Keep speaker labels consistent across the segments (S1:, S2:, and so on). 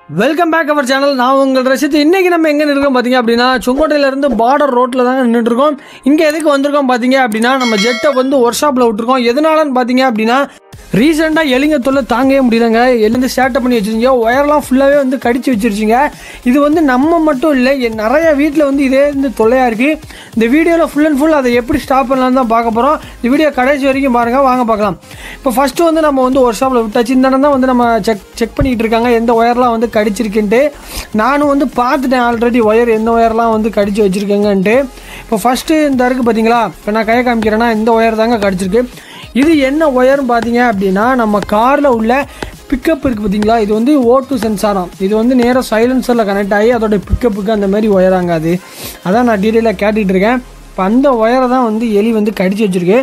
S1: Welcome back our channel. நான் உங்கள் ரசித்து. இன்றைக்கி நம்ம எங்கே நிற்கிறோம் பார்த்தீங்க அப்படின்னா செங்கோட்டையிலேருந்து பார்டர் ரோட்டில் தாங்க நின்றுட்டுருக்கோம். இங்கே எதுக்கு வந்திருக்கோம் பார்த்தீங்க அப்படின்னா நம்ம ஜெட்டை வந்து ஒர்க் ஷாப்பில் விட்டுருக்கோம். எதனாலன்னு பார்த்தீங்க அப்படின்னா ரீசெண்டாக எலிங்க தொல்லை தாங்கவே முடியலங்க. எல்லாம் ஸ்டார்ட் பண்ணி வச்சுருங்க, ஒயர்லாம் ஃபுல்லாகவே வந்து கடிச்சு வச்சுருச்சிங்க. இது வந்து நம்ம மட்டும் இல்லை, நிறைய வீட்டில் வந்து இதே வந்து தொல்லையாக இருக்குது. இந்த வீடியோவில் ஃபுல் அண்ட் ஃபுல் அதை எப்படி ஸ்டாப் பண்ணலான்னு தான் பார்க்க போகிறோம். இந்த வீடியோ கடைசி வரைக்கும் பாருங்கள், வாங்க பார்க்கலாம். இப்போ ஃபஸ்ட்டு வந்து நம்ம வந்து ஒர்க் ஷாப்பில் விட்டாச்சு. இந்த இடம் தான் வந்து நம்ம செக் பண்ணிக்கிட்டு இருக்காங்க எந்த ஒயர்லாம் வந்து கடிச்சிருக்குன்ட்டு. நானும் வந்து பார்த்துட்டேன் ஆல்ரெடி ஒயர் எந்த ஒயர்லாம் வந்து கடிச்சு வச்சுருக்கேங்கன்ட்டு. இப்போ ஃபஸ்ட்டு இந்த இருக்குது பார்த்தீங்களா, இப்போ நான் கையை காமிக்கிறேன்னா இந்த ஒயர் தாங்க கடிச்சிருக்கு. இது என்ன ஒயர்னு பார்த்தீங்க அப்படின்னா நம்ம காரில் உள்ள பிக்கப் இருக்குது பார்த்தீங்களா, இது வந்து O2 சென்சாராம். இது வந்து நேராக சைலன்சரில் கனெக்ட் ஆகி அதோட பிக்கப்புக்கு அந்த மாதிரி ஒயராங்க. அதான் நான் டீட்டெயிலாக கேட்டுக்கிட்டு இருக்கேன். இப்போ அந்த ஒயரை தான் வந்து எலி வந்து கடிச்சு வச்சுருக்கு.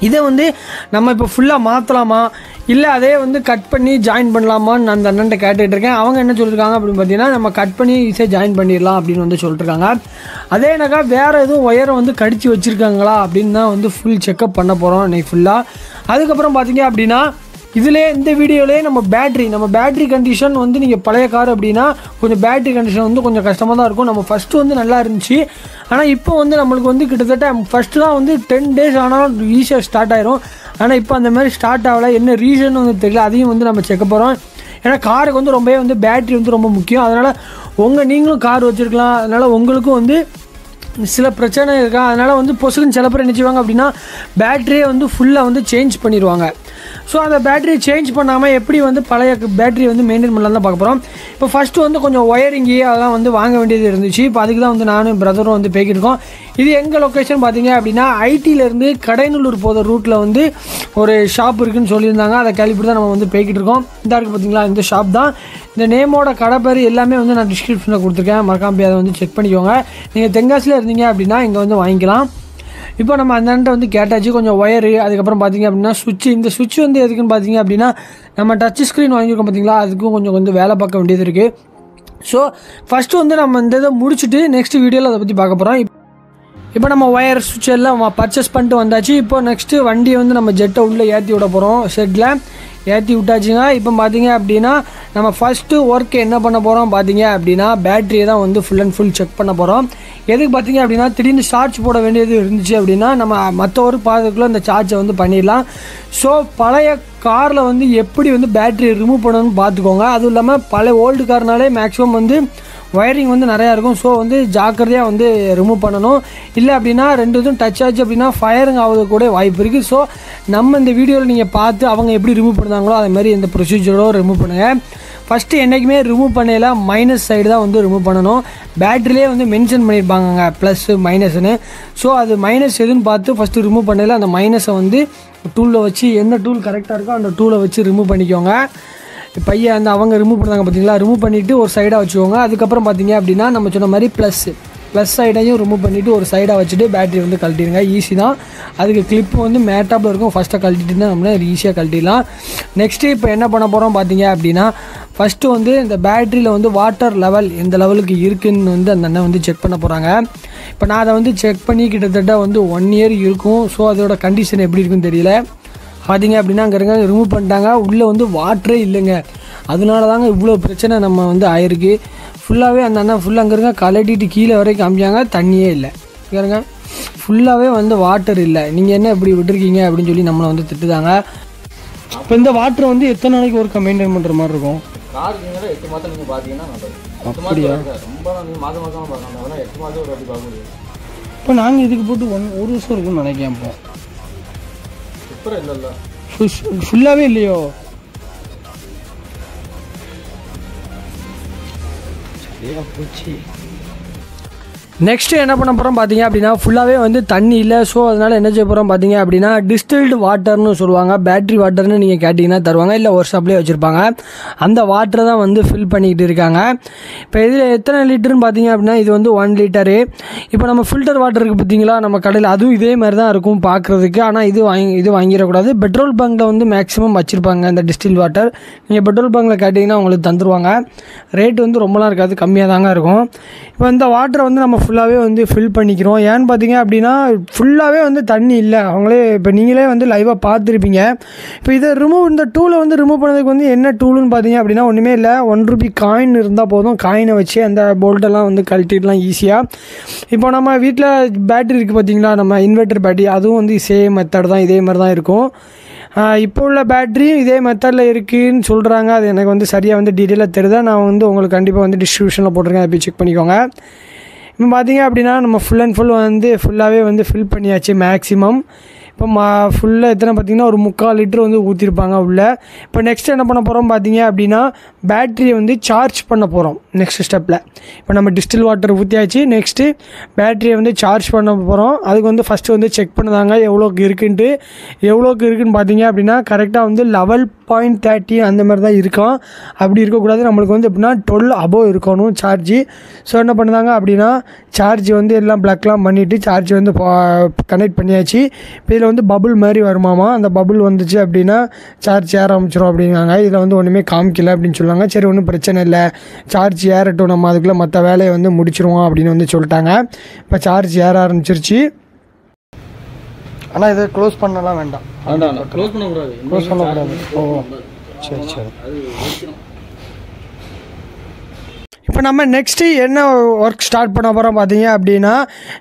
S1: இதை வந்து நம்ம இப்போ ஃபுல்லாக மாற்றலாமா இல்லை அதே வந்து கட் பண்ணி ஜாயின் பண்ணலாமான்னு அந்த அண்ணன்ட்ட கேட்டுகிட்டு இருக்கேன். அவங்க என்ன சொல்லியிருக்காங்க அப்படின்னு பார்த்தீங்கன்னா நம்ம கட் பண்ணி ஈஸியாக ஜாயின் பண்ணிடலாம் அப்படின்னு வந்து சொல்லிட்டுருக்காங்க. அதேனாக்கா வேறு எதுவும் ஒயரை வந்து கடிச்சு வச்சுருக்காங்களா அப்படின்னு தான் வந்து ஃபுல் செக்கப் பண்ண போகிறோம் இன்னைக்கு ஃபுல்லாக. அதுக்கப்புறம் பார்த்தீங்க அப்படின்னா இதிலே இந்த வீடியோவிலே நம்ம பேட்ரி கண்டிஷன் வந்து நீங்கள் பழைய கார் அப்படின்னா கொஞ்சம் பேட்ரி கண்டிஷன் வந்து கொஞ்சம் கஷ்டமாக தான் இருக்கும். நம்ம ஃபஸ்ட்டு வந்து நல்லா இருந்துச்சு, ஆனால் இப்போ வந்து நம்மளுக்கு வந்து கிட்டத்தட்ட ஃபஸ்ட்டு தான் வந்து 10 days ஆனால் ஈஸியாக ஸ்டார்ட் ஆயிரும். ஆனால் இப்போ அந்த மாதிரி ஸ்டார்ட் ஆகலை, என்ன ரீசன் வந்து தெரியல. அதையும் வந்து நம்ம செக் போகிறோம். ஏன்னா காருக்கு வந்து ரொம்பவே வந்து பேட்ரி வந்து ரொம்ப முக்கியம். அதனால் நீங்களும் கார் வச்சுருக்கலாம், அதனால் உங்களுக்கும் வந்து சில பிரச்சனை இருக்கா, அதனால் வந்து பொசுக்குன்னு சில பேர் என்ன செய்வாங்க அப்படின்னா பேட்டரியே வந்து ஃபுல்லாக வந்து சேஞ்ச் பண்ணிடுவாங்க. ஸோ அந்த பேட்டரியை சேஞ்ச் பண்ணாமல் எப்படி வந்து பழைய பேட்டரி வந்து மெயின்டைன் பண்ணலாம் தான் பார்க்க போகிறோம். இப்போ ஃபஸ்ட்டு வந்து கொஞ்சம் ஒயரிங்கி அதெல்லாம் வந்து வாங்க வேண்டியது இருந்துச்சு. இப்போ அதுக்கு தான் வந்து நானும் பிரதரும் வந்து போய்கிட்டு இருக்கோம். இது எங்கள் லொக்கேஷன் பார்த்தீங்க அப்படின்னா ஐடியிலேருந்து கடைநல்லூர் போகிற ரூட்டில் வந்து ஒரு ஷாப் இருக்குதுன்னு சொல்லியிருந்தாங்க. அதை கேள்விப்பட்டு தான் நம்ம வந்து போய்கிட்டு இருக்கோம். இந்த இருக்குது பார்த்தீங்களா, இந்த ஷாப் தான். இந்த நேமோட கடை பேர் எல்லாமே வந்து நான் டிஸ்கிரிப்ஷனில் கொடுத்துருக்கேன், மறக்காம போய் அதை வந்து செக் பண்ணிக்கோங்க. நீங்கள் தென்காசியில் இருந்தீங்க அப்படின்னா இங்கே வந்து வாங்கிக்கலாம். இப்போ நம்ம அந்த வந்து கேட்டாச்சு கொஞ்சம் ஒயரு. அதுக்கப்புறம் பார்த்தீங்க அப்படின்னா இந்த சுவிட்ச் வந்து எதுக்குன்னு பார்த்தீங்க அப்படின்னா நம்ம டச் ஸ்க்ரீன் வாங்கியிருக்கோம் பார்த்தீங்களா, அதுக்கும் கொஞ்சம் வந்து வேலை பார்க்க வேண்டியது இருக்குது. ஸோ ஃபஸ்ட்டு வந்து நம்ம இந்த இதை முடிச்சுட்டு நெக்ஸ்ட் வீடியோவில் அதை பற்றி பார்க்க போகிறோம். இப்போ நம்ம ஒயர் சுவிட்ச் எல்லாம் பர்ச்சேஸ் பண்ணிட்டு வந்தாச்சு. இப்போ நெக்ஸ்ட்டு வண்டியை வந்து நம்ம ஜெட்டை உள்ளே ஏற்றி விட போகிறோம். ஷெட்டில் ஏற்றி விட்டாச்சுங்க. இப்போ பார்த்தீங்க அப்படின்னா நம்ம ஃபஸ்ட்டு ஒர்க் என்ன பண்ண போகிறோம் பார்த்தீங்க அப்படின்னா பேட்டரியை தான் வந்து ஃபுல் அண்ட் ஃபுல் செக் பண்ண போகிறோம். எதுக்கு பார்த்தீங்க அப்படின்னா திடீர்னு சார்ஜ் போட வேண்டியது இருந்துச்சு அப்படின்னா நம்ம மற்ற ஒரு பாதுக்குள்ளே இந்த சார்ஜை வந்து பண்ணிடலாம். ஸோ பழைய காரில் வந்து எப்படி வந்து பேட்டரி ரிமூவ் பண்ணணும்னு பார்த்துக்கோங்க. அதுவும் இல்லாமல் பழைய ஓல்டு கார்னாலே மேக்ஸிமம் வந்து ஒயரிங் வந்து நிறையா இருக்கும். ஸோ வந்து ஜாக்கிரதையாக வந்து ரிமூவ் பண்ணணும். இல்லை அப்படின்னா ரெண்டு இதுவும் டச் ஆச்சு அப்படின்னா ஃபயரிங் ஆகுது கூட வாய்ப்பு இருக்குது. ஸோ நம்ம இந்த வீடியோவில் நீங்கள் பார்த்து அவங்க எப்படி ரிமூவ் பண்ணுறாங்களோ அதே மாதிரி இந்த ப்ரொசீஜரோட ரிமூவ் பண்ணுங்கள். ஃபஸ்ட்டு என்றைக்குமே ரிமூவ் பண்ணையில் மைனஸ் சைடு தான் வந்து ரிமூவ் பண்ணணும். பேட்டரிலே வந்து மென்ஷன் பண்ணியிருப்பாங்க ப்ளஸ்ஸு மைனஸ்னு. ஸோ அது மைனஸ் எதுன்னு பார்த்து ஃபஸ்ட்டு ரிமூவ் பண்ணையில் அந்த மைனஸை வந்து டூலில் வச்சு எந்த டூல் கரெக்டாக இருக்கோ அந்த டூலை வச்சு ரிமூவ் பண்ணிக்கோங்க. பையன் அந்த அவங்க ரிமூவ் பண்ணாங்க பார்த்தீங்களா, ரிமூவ் பண்ணிவிட்டு ஒரு சைடாக வச்சுக்கோங்க. அதுக்கப்புறம் பார்த்தீங்க அப்படின்னா நம்ம சொன்ன மாதிரி ப்ளஸ் சைடையும் ரிமூவ் பண்ணிவிட்டு ஒரு சைடாக வச்சுட்டு பேட்டரி வந்து கழட்டிடுங்க. ஈஸி தான். அதுக்கு கிளிப்பு வந்து மேட்டாப்பில் இருக்கும், ஃபஸ்ட்டாக கழட்டிட்டு தான் நம்மளே ஈஸியாக கழட்டிடலாம். நெக்ஸ்ட்டு இப்போ என்ன பண்ண போகிறோம் பார்த்தீங்க அப்படின்னா ஃபஸ்ட்டு வந்து இந்த பேட்டரியில் வந்து வாட்டர் லெவல் எந்த லெவலுக்கு இருக்குதுன்னு வந்து அந்த அண்ணன் வந்து செக் பண்ண போகிறாங்க. இப்போ நான் அதை வந்து செக் பண்ணி கிட்டத்தட்ட வந்து 1 year இருக்கும். ஸோ அதோட கண்டிஷன் எப்படி இருக்குன்னு தெரியல. பார்த்தீங்க அப்படின்னா அங்கே இருங்க ரிமூவ் பண்ணிட்டாங்க, உள்ளே வந்து வாட்டரே இல்லைங்க. அதனால தாங்க இவ்வளோ பிரச்சனை நம்ம வந்து ஆயிருக்கு. ஃபுல்லாகவே அந்த அண்ணன் ஃபுல்லாக அங்கே இருங்க கலட்டிட்டு கீழே வரைக்கும் காமிச்சாங்க, தண்ணியே இல்லை. இருங்க ஃபுல்லாகவே வந்து வாட்டர் இல்லை, நீங்கள் என்ன இப்படி விட்டுருக்கீங்க அப்படின்னு சொல்லி நம்மளை வந்து திட்டுதாங்க. இப்போ இந்த வாட்டர் வந்து எத்தனை நாளைக்கு ஒரு மெயின்டைன் பண்ணுற மாதிரி இருக்கும்?
S2: காருக்கு 8 மாதம் நீங்கள் பார்த்தீங்கன்னா
S1: அப்படியா?
S2: ரொம்ப மாதம் பார்க்கலாம், 8 மாதம் ஒரு வாட்டி பார்க்க முடியும்.
S1: இப்போ நாங்கள் இதுக்கு போட்டு 1 வருஷம் இருக்குன்னு நினைக்கிறேன். இப்போ
S2: சூப்பராக இல்லைல்ல,
S1: ஃபுல்லாகவே இல்லையோ? போச்சு. நெக்ஸ்ட்டு என்ன பண்ண போகிறோம் பார்த்தீங்க அப்படின்னா ஃபுல்லாகவே வந்து தண்ணி இல்லை. ஸோ அதனால் என்ன செய்ய போகிறோம் பார்த்தீங்க அப்படின்னா டிஸ்டில்டு வாட்டர்னு சொல்லுவாங்க. பேட்ரி வாட்டர்னு நீங்கள் கேட்டிங்கன்னா தருவாங்க, இல்லை ஒர்க் ஷாப்லேயே வச்சுருப்பாங்க. அந்த வாட்டரை தான் வந்து ஃபில் பண்ணிக்கிட்டு இருக்காங்க. இப்போ இதில் எத்தனை லிட்டருன்னு பார்த்தீங்க அப்படின்னா இது வந்து 1 liter. இப்போ நம்ம ஃபில்டர் வாட்டர் இருக்குது பார்த்தீங்களா நம்ம கடையில், அதுவும் இதே மாதிரி தான் இருக்கும் பார்க்குறதுக்கு. ஆனால் இது வாங்கிடக்கூடாது. பெட்ரோல் பங்கில் வந்து மேக்ஸிமம் வச்சுருப்பாங்க இந்த டிஸ்டில் வாட்டர். நீங்கள் பெட்ரோல் பங்கில் கேட்டிங்கன்னா உங்களுக்கு தந்துடுவாங்க. ரேட் வந்து ரொம்பலாம் இருக்காது, கம்மியாக தாங்க இருக்கும். இப்போ இந்த வாட்டரை வந்து நம்ம ஃபுல்லாகவே வந்து ஃபில் பண்ணிக்கிறோம். ஏன்னு பார்த்தீங்க அப்படின்னா ஃபுல்லாகவே வந்து தண்ணி இல்லை, அவங்களே இப்போ நீங்களே வந்து லைவாக பார்த்துருப்பீங்க. இப்போ இதை இந்த டூலை வந்து ரிமூவ் பண்ணதுக்கு வந்து என்ன டூலுன்னு பார்த்தீங்க அப்படின்னா ஒன்றுமே இல்லை, ₹1 காயின் இருந்தால் போதும். காயினை வச்சு அந்த போல்ட்டெல்லாம் வந்து கழட்டிடலாம் ஈஸியாக. இப்போ நம்ம வீட்டில் பேட்டரி இருக்குது பார்த்தீங்களா, நம்ம இன்வெர்ட்டர் பேட்டரி, அதுவும் வந்து சேம் மெத்தட் தான், இதே மாதிரி தான் இருக்கும். இப்போ உள்ள பேட்டரியும் இதே மெத்தடில் இருக்குதுன்னு சொல்கிறாங்க. அது எனக்கு வந்து சரியாக வந்து டீட்டெயிலாக தெரியுதா, நான் வந்து உங்களுக்கு கண்டிப்பாக வந்து டிஸ்ட்ரிபியூஷனில் போட்டிருக்கேன், அதை போய் செக் பண்ணிக்கோங்க. இப்போ பார்த்தீங்க அப்படின்னா நம்ம ஃபுல் அண்ட் ஃபுல் வந்து ஃபுல்லாகவே வந்து ஃபில் பண்ணியாச்சு மேக்ஸிமம். இப்போ ஃபுல்லாக எத்தனை பார்த்திங்கன்னா ஒரு 3/4 லிட்டர் வந்து ஊற்றிருப்பாங்க உள்ளே. இப்போ நெக்ஸ்ட் என்ன பண்ண போகிறோம் பார்த்தீங்க அப்படின்னா பேட்டரியை வந்து சார்ஜ் பண்ண போகிறோம் நெக்ஸ்ட் ஸ்டெப்பில். இப்போ நம்ம டிஸ்டில் வாட்டர் ஊற்றியாச்சு, நெக்ஸ்ட்டு பேட்டரியை வந்து சார்ஜ் பண்ண போகிறோம். அதுக்கு வந்து ஃபஸ்ட்டு வந்து செக் பண்ணுதாங்க எவ்வளோக்கு இருக்குன்னு பார்த்தீங்க அப்படின்னா கரெக்டாக வந்து 11.30 அந்த மாதிரி தான் இருக்கும். அப்படி இருக்கக்கூடாது, நம்மளுக்கு வந்து எப்படின்னா 12 above இருக்கணும் சார்ஜி. ஸோ என்ன பண்ணுதாங்க அப்படின்னா சார்ஜ் வந்து எல்லாம் ப்ளக்லாம் பண்ணிவிட்டு சார்ஜ் வந்து கனெக்ட் பண்ணியாச்சு. இப்போ இதில் வந்து பபுள் மாதிரி வருமாமா, அந்த பபுள் வந்துச்சு அப்படின்னா சார்ஜ் ஏற ஆரம்பிச்சிடும் அப்படிங்காங்க. இதில் வந்து ஒன்றுமே காமிக்கல அப்படின்னு சொல்லுவாங்க. சரி ஒன்றும் பிரச்சனை இல்லை, சார்ஜ் ஏறட்டும், நம்ம அதுக்குள்ளே மற்ற வேலையை வந்து முடிச்சிருவோம் அப்படின்னு வந்து சொல்லிட்டாங்க. இப்போ சார்ஜ் ஏற ஆரம்பிச்சிருச்சு. ஆனால் இதை க்ளோஸ் பண்ணலாம் வேண்டாம்,
S2: க்ளோஸ் பண்ணக்கூடாது.
S1: ஓ சரி. இப்போ நம்ம நெக்ஸ்ட்டு என்ன ஒர்க் ஸ்டார்ட் பண்ண போகிறோம் பார்த்தீங்க அப்படின்னா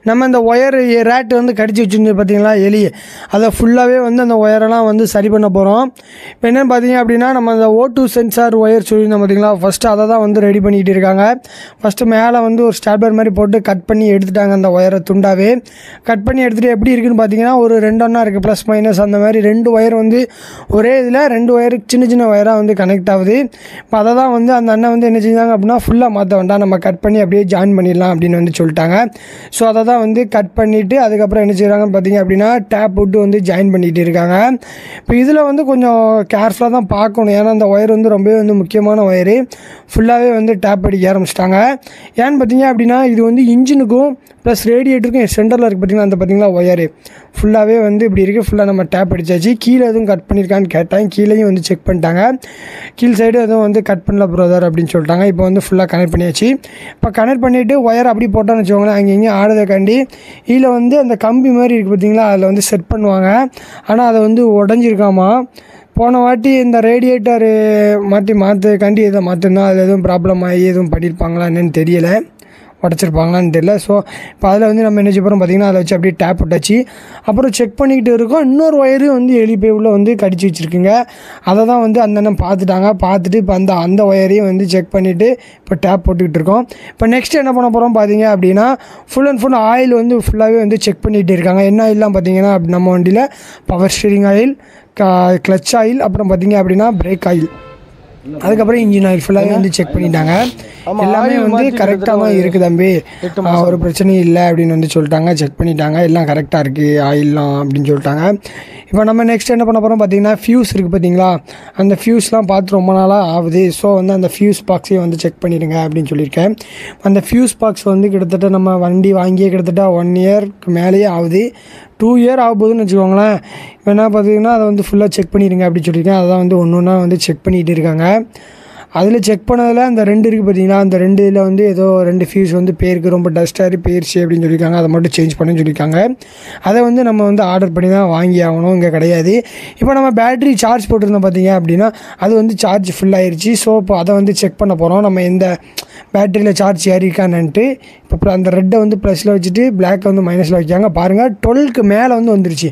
S1: நம்ம இந்த ஒயர் ரேட் வந்து கடிச்சு வச்சுருந்து பார்த்தீங்களா எலி, அதை ஃபுல்லாகவே வந்து அந்த ஒயரெல்லாம் வந்து சரி பண்ண போகிறோம். இப்போ என்னென்னு பார்த்தீங்க அப்படின்னா நம்ம அந்த O2 சென்சார் ஒயர் சொல்லியிருந்தோம் பார்த்தீங்களா, ஃபஸ்ட்டு அதை தான் வந்து ரெடி பண்ணிகிட்டு இருக்காங்க. ஃபஸ்ட்டு மேலே வந்து ஒரு ஸ்டாப்லர் மாதிரி போட்டு கட் பண்ணி எடுத்துட்டாங்க, அந்த ஒயரை துண்டாவே கட் பண்ணி எடுத்துகிட்டு எப்படி இருக்குதுன்னு பார்த்தீங்கன்னா ஒரு 2 ஒன்றா இருக்குது, ப்ளஸ் மைனஸ் அந்த மாதிரி 2 ஒயர் வந்து ஒரே இதில் 2 ஒயரு சின்ன ஒயராக வந்து கனெக்ட் ஆகுது. இப்போ அதை தான் வந்து அந்த அண்ணன் வந்து என்ன செஞ்சாங்க அப்படின்னா ஃபுல்லாக மாற்ற வேண்டாம், நம்ம கட் பண்ணி அப்படியே ஜாயின் பண்ணிடலாம் அப்படின்னு வந்து சொல்லிட்டாங்க. ஸோ அதை தான் வந்து கட் பண்ணிவிட்டு அதுக்கப்புறம் என்ன செய்கிறாங்கன்னு பார்த்தீங்க அப்படின்னா டேப் விட்டு வந்து ஜாயின் பண்ணிகிட்டு இருக்காங்க. இப்போ இதில் வந்து கொஞ்சம் கேர்ஃபுல்லாக தான் பார்க்கணும், ஏன்னா அந்த ஒயர் வந்து ரொம்பவே வந்து முக்கியமான ஒயரு. ஃபுல்லாகவே வந்து டேப் அடிக்க ஆரம்பிச்சிட்டாங்க. ஏன்னு பார்த்தீங்க அப்படின்னா இது வந்து இன்ஜினுக்கும் ப்ளஸ் ரேடியேட்டருக்கும் சென்டரில் இருக்குது பார்த்தீங்கன்னா அந்த பார்த்தீங்களா ஒயரு ஃபுல்லாகவே வந்து இப்படி இருக்குது. ஃபுல்லாக நம்ம டேப் அடித்தாச்சு. கீழே எதுவும் கட் பண்ணியிருக்கான்னு கேட்டாங்க, கீழேயும் வந்து செக் பண்ணிட்டாங்க. கீழ் சைடு எதுவும் வந்து கட் பண்ணல ப்ரதர் அப்படின்னு சொல்லிட்டாங்க. இப்போ வந்து ஃபுல்லாக கனெக்ட் பண்ணியாச்சு. இப்போ கனெக்ட் பண்ணிவிட்டு ஒயர் அப்படி போட்டோன்னு வச்சுக்கோங்களேன், அங்கே இங்கேயும் ஆடுறதுக்காண்டி இதில் வந்து அந்த கம்பி மாதிரி இருக்குது பார்த்தீங்களா, அதில் வந்து செட் பண்ணுவாங்க. ஆனால் அதை வந்து உடஞ்சிருக்காமா. போன வாட்டி இந்த ரேடியேட்டர் மாற்றுக்காண்டி இதை மாற்றிருந்தோம், அதில் எதுவும் ப்ராப்ளம் ஆகி எதுவும் பண்ணியிருப்பாங்களா என்னன்னு தெரியலை, உடச்சிருப்பாங்களான்னு தெரியல. ஸோ இப்போ அதில் வந்து நம்ம என்ன செய்ய போகிறோம் பார்த்திங்கன்னா அதை வச்சு அப்படியே டேப் விட்டாச்சு. அப்புறம் செக் பண்ணிக்கிட்டு இருக்கோம், இன்னொரு ஒயரும் வந்து எலி பை உள்ள வந்து கடிச்சு வச்சுருக்குங்க. அதை தான் வந்து அந்த அண்ணன் பார்த்துட்டு இப்போ அந்த ஒயரையும் வந்து செக் பண்ணிவிட்டு இப்போ டேப் போட்டுக்கிட்டு இருக்கோம். இப்போ நெக்ஸ்ட் என்ன பண்ண போகிறோம் பார்த்தீங்க அப்படின்னா ஃபுல் அண்ட் ஃபுல் ஆயில் வந்து ஃபுல்லாகவே வந்து செக் பண்ணிகிட்டு இருக்காங்க. என்ன ஆயில்லாம் பார்த்தீங்கன்னா நம்ம வண்டியில் power steering oil, clutch oil, அப்புறம் பார்த்தீங்க அப்படின்னா பிரேக் ஆயில், அதுக்கப்புறம் இன்ஜின் ஆயில் ஃபுல்லாகவே வந்து செக் பண்ணிட்டாங்க. எல்லாமே வந்து கரெக்டாக தான் இருக்குது தம்பி, ஒரு பிரச்சனையும் இல்லை அப்படின்னு வந்து சொல்லிட்டாங்க. செக் பண்ணிட்டாங்க, எல்லாம் கரெக்டாக இருக்குது ஆயில்லாம் அப்படின்னு சொல்லிட்டாங்க. இப்போ நம்ம நெக்ஸ்ட் என்ன பண்ண போகிறோம் பார்த்தீங்கன்னா ஃபியூஸ் இருக்குது பார்த்தீங்களா, அந்த ஃபியூஸ்லாம் பார்த்து ரொம்ப நாளாக ஆகுது. ஸோ வந்து அந்த ஃபியூஸ் பாக்ஸையும் வந்து செக் பண்ணிடுங்க அப்படின்னு சொல்லியிருக்கேன். அந்த ஃபியூஸ் பாக்ஸ் வந்து கிட்டத்தட்ட நம்ம வண்டி வாங்கியே கிட்டத்தட்ட 1 இயர்க்கு மேலேயே ஆகுது, 2 இயர் ஆக போகுதுன்னு வச்சுக்கோங்களேன். இப்போ என்ன பார்த்தீங்கன்னா அதை வந்து ஃபுல்லாக செக் பண்ணிடுங்க அப்படின்னு சொல்லியிருக்கேன். அதை தான் வந்து ஒன்றா வந்து செக் பண்ணிகிட்டு இருக்காங்க. அதில் செக் பண்ணதில் அந்த 2 இருக்குது பார்த்தீங்களா, அந்த 2 இதில் வந்து ஏதோ 2 ஃபியூஸ் வந்து பேருக்கு ரொம்ப டஸ்ட்டாக போயிடுச்சு அப்படின்னு சொல்லியிருக்காங்க. அதை மட்டும் சேஞ்ச் பண்ணி சொல்லியிருக்காங்க. அதை வந்து நம்ம வந்து ஆர்டர் பண்ணி தான் வாங்கி ஆகணும், இங்கே கிடையாது. இப்போ நம்ம பேட்ரி சார்ஜ் போட்டிருந்தோம் பார்த்தீங்க அப்படின்னா அது வந்து சார்ஜ் ஃபுல் ஆயிடுச்சு. ஸோ இப்போ அதை வந்து செக் பண்ண போகிறோம், நம்ம எந்த பேட்டரியில் சார்ஜ் ஏறிக்கான்னு. இப்போ அந்த ரெட்டை வந்து ப்ளஸில் வச்சுட்டு பிளாக்கை வந்து மைனஸில் வைக்காங்க. பாருங்கள் 12க்கு மேலே வந்து வந்துருச்சு.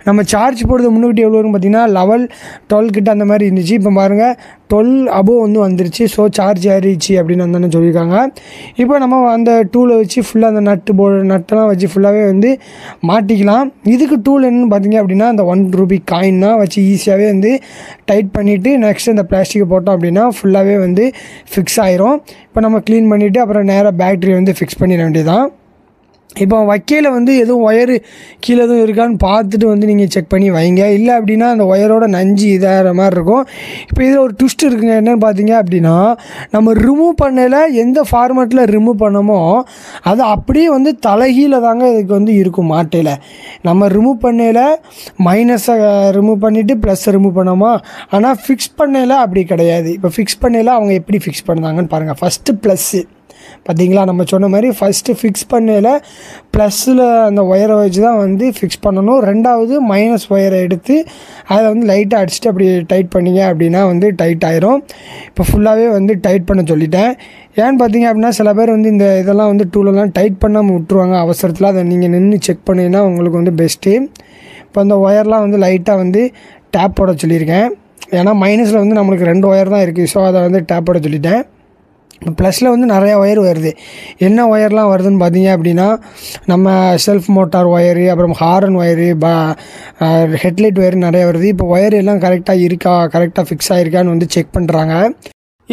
S1: நம்ம சார்ஜ் போடுறது முன்னுக்கிட்ட எவ்வளோ வரும்னு பார்த்தீங்கன்னா 11, 12 கிட்ட அந்த மாதிரி இருந்துச்சு. இப்போ பாருங்கள் 12 above வந்து வந்துருச்சு. ஸோ சார்ஜ் ஏறிச்சு அப்படின்னு வந்து சொல்லியிருக்காங்க. இப்போ நம்ம அந்த டூலை வச்சு ஃபுல்லாக அந்த நட்டெல்லாம் வச்சு ஃபுல்லாகவே வந்து மாட்டிக்கலாம். இதுக்கு டூல் என்னென்னு பார்த்தீங்க அப்படின்னா அந்த ₹1 காயின் தான் வச்சு ஈஸியாகவே வந்து டைட் பண்ணிவிட்டு நெக்ஸ்ட் இந்த பிளாஸ்டிக்கை போட்டோம் அப்படின்னா ஃபுல்லாகவே வந்து ஃபிக்ஸ் ஆயிரும். இப்போ நம்ம க்ளீன் பண்ணிவிட்டு அப்புறம் நேராக பேட்டரி வந்து ஃபிக்ஸ் பண்ணிட வேண்டியதான். இப்போ வைக்கையில் வந்து எதுவும் ஒயரு கீழே எதுவும் இருக்கான்னு பார்த்துட்டு வந்து நீங்கள் செக் பண்ணி வைங்க, இல்லை அப்படின்னா அந்த ஒயரோட நஞ்சு இதாகிற மாதிரி இருக்கும். இப்போ இதில் ஒரு ட்விஸ்ட் இருக்குங்க, என்னென்னு பார்த்தீங்க அப்படின்னா நம்ம ரிமூவ் பண்ணல எந்த ஃபார்மேட்டில் ரிமூவ் பண்ணமோ அது அப்படியே வந்து தலைகீழ தாங்க இதுக்கு வந்து இருக்கும் மாட்டையில். நம்ம ரிமூவ் பண்ணல மைனஸை ரிமூவ் பண்ணிவிட்டு ப்ளஸ்ஸை ரிமூவ் பண்ணோமா, ஆனால் ஃபிக்ஸ் பண்ணல அப்படி கிடையாது. இப்போ ஃபிக்ஸ் பண்ணல அவங்க எப்படி ஃபிக்ஸ் பண்ணாங்கன்னு பாருங்கள். ஃபஸ்ட்டு ப்ளஸ்ஸு பார்த்தீங்களா, நம்ம சொன்ன மாதிரி ஃபஸ்ட்டு ஃபிக்ஸ் பண்ணல ப்ளஸில் அந்த ஒயரை வச்சு தான் வந்து ஃபிக்ஸ் பண்ணணும். ரெண்டாவது மைனஸ் ஒயரை எடுத்து அதை வந்து லைட்டாக அடிச்சுட்டு அப்படி டைட் பண்ணிங்க அப்படின்னா வந்து டைட் ஆயிரும். இப்போ ஃபுல்லாகவே வந்து டைட் பண்ண சொல்லிட்டேன். ஏன்னு பார்த்தீங்க அப்படின்னா சில பேர் வந்து இந்த இதெல்லாம் வந்து டூலெல்லாம் டைட் பண்ணாமல் விட்டுருவாங்க அவசரத்தில். அதை நீங்கள் நின்று செக் பண்ணிங்கன்னா உங்களுக்கு வந்து பெஸ்ட்டு. இப்போ அந்த ஒயர்லாம் வந்து லைட்டாக வந்து டேப் போட சொல்லியிருக்கேன். ஏன்னா மைனஸில் வந்து நம்மளுக்கு 2 ஒயர் தான் இருக்குது. ஸோ அதை வந்து டேப் போட சொல்லிட்டேன். ப்ளஸில் வந்து நிறையா ஒயர் வருது. என்ன ஒயர்லாம் வருதுன்னு பார்த்தீங்க அப்படின்னா நம்ம செல்ஃப் மோட்டார் ஒயரு, அப்புறம் ஹாரன் ஒயரு, ஹெட்லைட் ஒயரு நிறையா வருது. இப்போ ஒயர் எல்லாம் கரெக்டாக இருக்கா, கரெக்டாக ஃபிக்ஸ் ஆகிருக்கான்னு வந்து செக் பண்ணுறாங்க.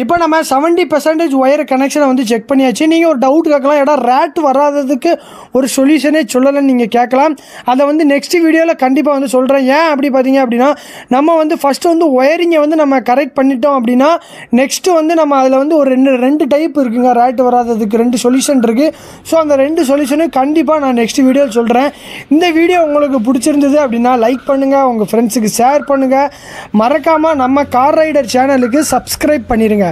S1: இப்போ நம்ம 70% ஒயர் கனெக்ஷனை வந்து செக் பண்ணியாச்சு. நீங்கள் ஒரு டவுட் கேட்கலாம், ஏடா ரேட் வராததுக்கு ஒரு சொல்யூஷனே சொல்லலைன்னு நீங்கள் கேட்கலாம். அதை வந்து நெக்ஸ்ட் வீடியோவில் கண்டிப்பாக வந்து சொல்கிறேன். ஏன் அப்படி பார்த்தீங்க அப்படின்னா நம்ம வந்து ஃபஸ்ட்டு வந்து ஒயரிங்கை வந்து நம்ம கரெக்ட் பண்ணிட்டோம் அப்படின்னா நெக்ஸ்ட்டு வந்து நம்ம அதில் வந்து ஒரு ரெண்டு டைப் இருக்குங்க. ரேட் வராததுக்கு 2 சொல்யூஷன் இருக்குது. ஸோ அந்த 2 சொல்யூஷனும் கண்டிப்பாக நான் நெக்ஸ்ட் வீடியோவில் சொல்கிறேன். இந்த வீடியோ உங்களுக்கு பிடிச்சிருந்தது அப்படின்னா லைக் பண்ணுங்கள், உங்கள் ஃப்ரெண்ட்ஸுக்கு ஷேர் பண்ணுங்கள். மறக்காமல் நம்ம கார் ரைடர் சேனலுக்கு சப்ஸ்கிரைப் பண்ணிடுங்க.